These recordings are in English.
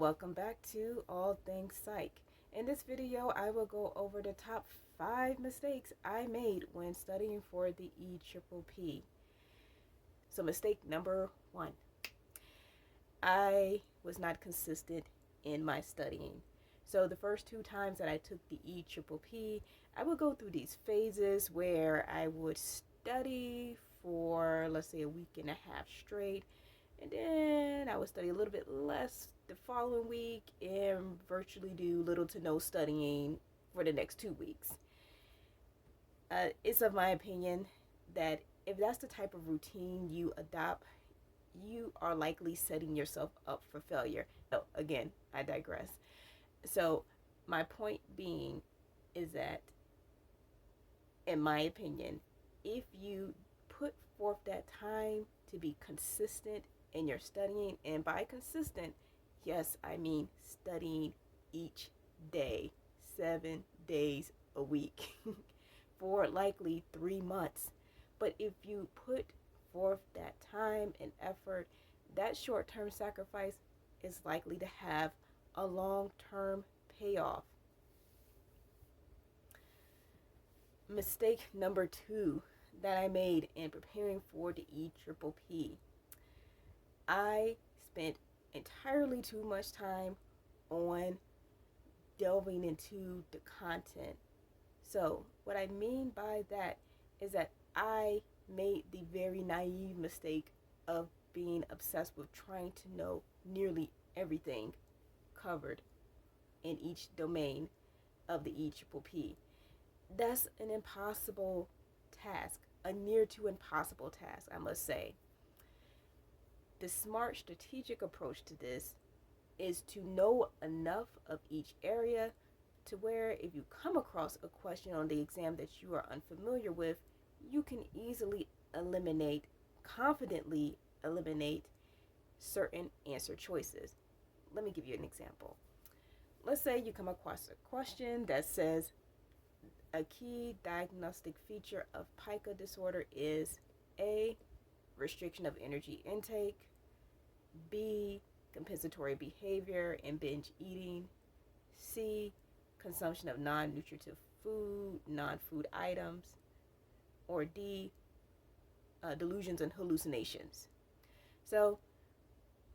Welcome back to All Things Psych. In this video, I will go over the top 5 mistakes I made when studying for the EPPP. So mistake number 1, I was not consistent in my studying. So the first 2 times that I took the EPPP, I would go through these phases where I would study for, let's say, a week and a half straight, and then I would study a little bit less the following week and virtually do little to no studying for the next 2 weeks. It's of my opinion that if that's the type of routine you adopt, you are likely setting yourself up for failure. So again, I digress. So my point being is that, in my opinion, if you put forth that time to be consistent in your studying, and by consistent, yes, I mean studying each day, 7 days a week for likely 3 months. But if you put forth that time and effort, that short-term sacrifice is likely to have a long-term payoff. Mistake number 2 that I made in preparing for the EPPP. I spent entirely too much time on delving into the content. So what I mean by that is that I made the very naive mistake of being obsessed with trying to know nearly everything covered in each domain of the EPPP. That's an impossible task, a near to impossible task, I must say. The smart strategic approach to this is to know enough of each area to where if you come across a question on the exam that you are unfamiliar with, you can easily confidently eliminate certain answer choices. Let me give you an example. Let's say you come across a question that says a key diagnostic feature of pica disorder is A, restriction of energy intake, B, compensatory behavior and binge eating, C, consumption of non-nutritive food, non-food items, or D, delusions and hallucinations. So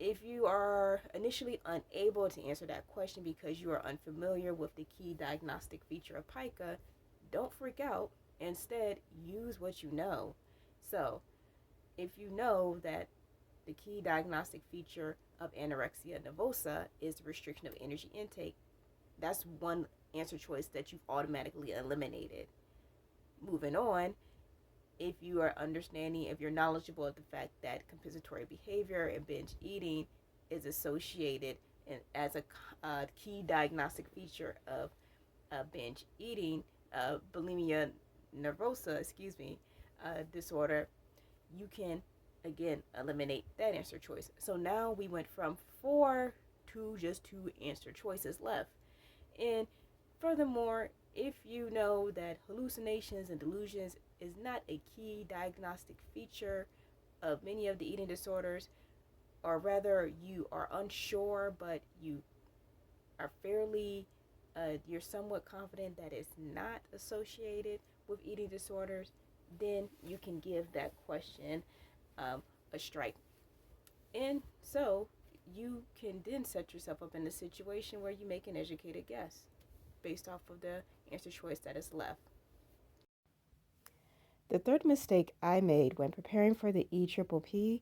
if you are initially unable to answer that question because you are unfamiliar with the key diagnostic feature of pica, don't freak out. Instead, use what you know. So if you know that the key diagnostic feature of anorexia nervosa is the restriction of energy intake, that's one answer choice that you've automatically eliminated. Moving on, if you're knowledgeable of the fact that compensatory behavior and binge eating is associated as a key diagnostic feature of binge eating, bulimia nervosa, disorder, you can again eliminate that answer choice. So now we went from 4 to just 2 answer choices left. And furthermore, if you know that hallucinations and delusions is not a key diagnostic feature of many of the eating disorders, or rather you are unsure but you are you're somewhat confident that it's not associated with eating disorders, then you can give that question a strike. And so you can then set yourself up in a situation where you make an educated guess based off of the answer choice that is left. The third mistake I made when preparing for the EPPP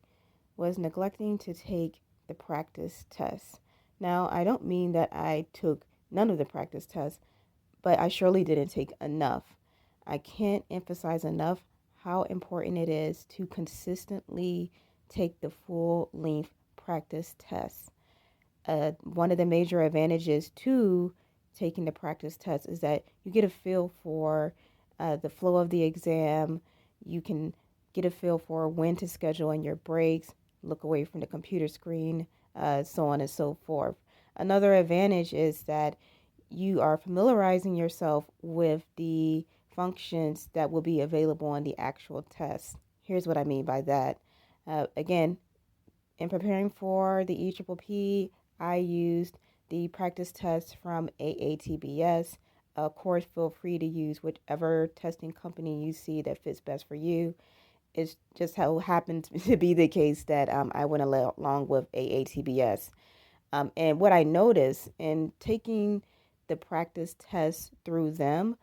was neglecting to take the practice tests. Now, I don't mean that I took none of the practice tests, but I surely didn't take enough. I can't emphasize enough how important it is to consistently take the full-length practice tests. One of the major advantages to taking the practice test is that you get a feel for the flow of the exam. You can get a feel for when to schedule in your breaks, look away from the computer screen, so on and so forth. Another advantage is that you are familiarizing yourself with the functions that will be available on the actual test. Here's what I mean by that. Again, in preparing for the EPPP, I used the practice test from AATBS. Of course, feel free to use whichever testing company you see that fits best for you. It's just how happened to be the case that I went along with AATBS. And what I noticed in taking the practice test through them,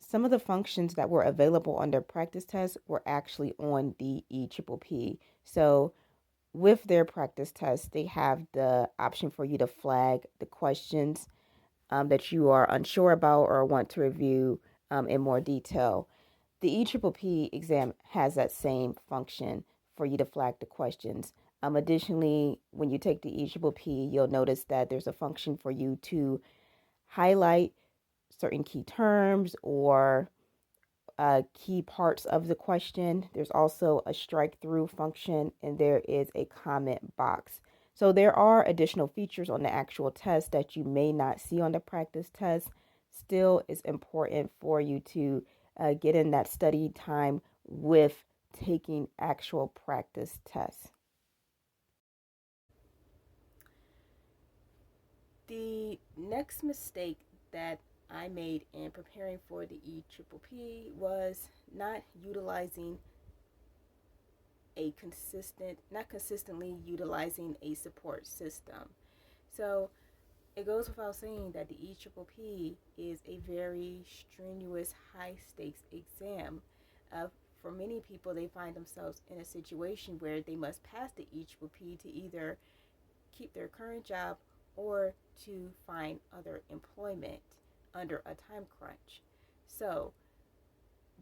some of the functions that were available on their practice test were actually on the EPPP. So with their practice test, they have the option for you to flag the questions that you are unsure about or want to review in more detail. The EPPP exam has that same function for you to flag the questions. Additionally, when you take the EPPP, you'll notice that there's a function for you to highlight certain key terms or key parts of the question. There's also a strike through function, and there is a comment box. So there are additional features on the actual test that you may not see on the practice test. Still, it's important for you to get in that study time with taking actual practice tests. The next mistake that I made in preparing for the EPPP was not utilizing not consistently utilizing a support system. So it goes without saying that the EPPP is a very strenuous, high stakes exam. For many people, they find themselves in a situation where they must pass the EPPP to either keep their current job or to find other employment under a time crunch. So,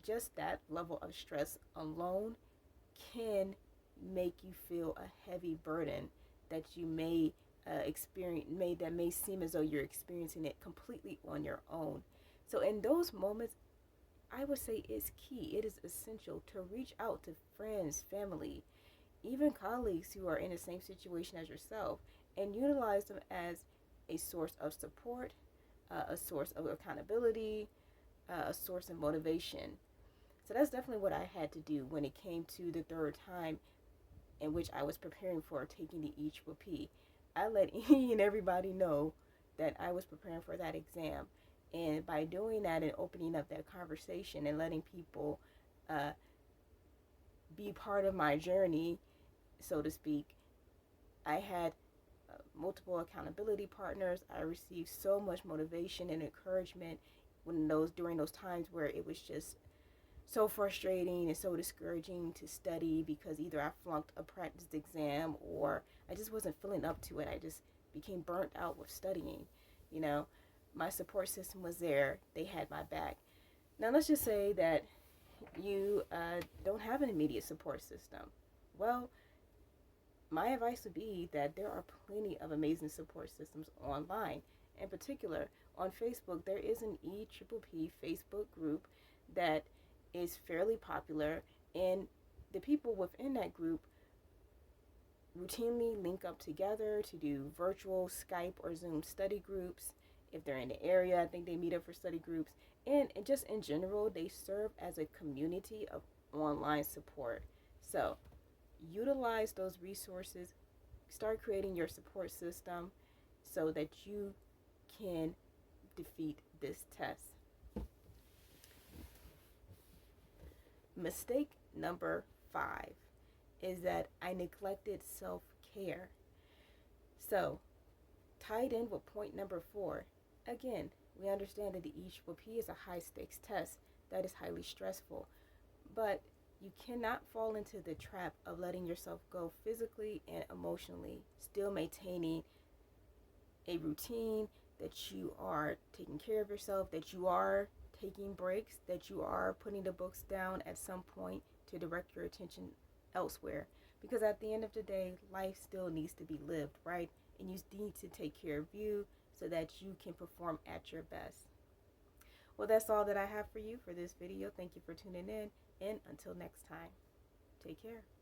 just that level of stress alone can make you feel a heavy burden that you may that may seem as though you're experiencing it completely on your own. So in those moments, I would say it's key. It is essential to reach out to friends, family, even colleagues who are in the same situation as yourself, and utilize them as a source of support, a source of accountability, a source of motivation. So that's definitely what I had to do when it came to the third time in which I was preparing for taking the EPPP. I let any and everybody know that I was preparing for that exam. And by doing that and opening up that conversation and letting people uh, be part of my journey, so to speak, I had multiple accountability partners. I received so much motivation and encouragement during those times where it was just so frustrating and so discouraging to study because either I flunked a practice exam or I just wasn't feeling up to it. I just became burnt out with studying. You know, my support system was there. They had my back. Now, let's just say that you don't have an immediate support system. Well, my advice would be that there are plenty of amazing support systems online. In particular, on Facebook, there is an EPPP Facebook group that is fairly popular, and the people within that group routinely link up together to do virtual Skype or Zoom study groups. If they're in the area, I think they meet up for study groups. And just in general, they serve as a community of online support. So utilize those resources, start creating your support system so that you can defeat this test. Mistake number 5 is that I neglected self care. So, tied in with point number 4, again, we understand that the EPPP is a high stakes test that is highly stressful, but you cannot fall into the trap of letting yourself go physically and emotionally, still maintaining a routine, that you are taking care of yourself, that you are taking breaks, that you are putting the books down at some point to direct your attention elsewhere. Because at the end of the day, life still needs to be lived, right? And you need to take care of you so that you can perform at your best. Well, that's all that I have for you for this video. Thank you for tuning in, and until next time, take care.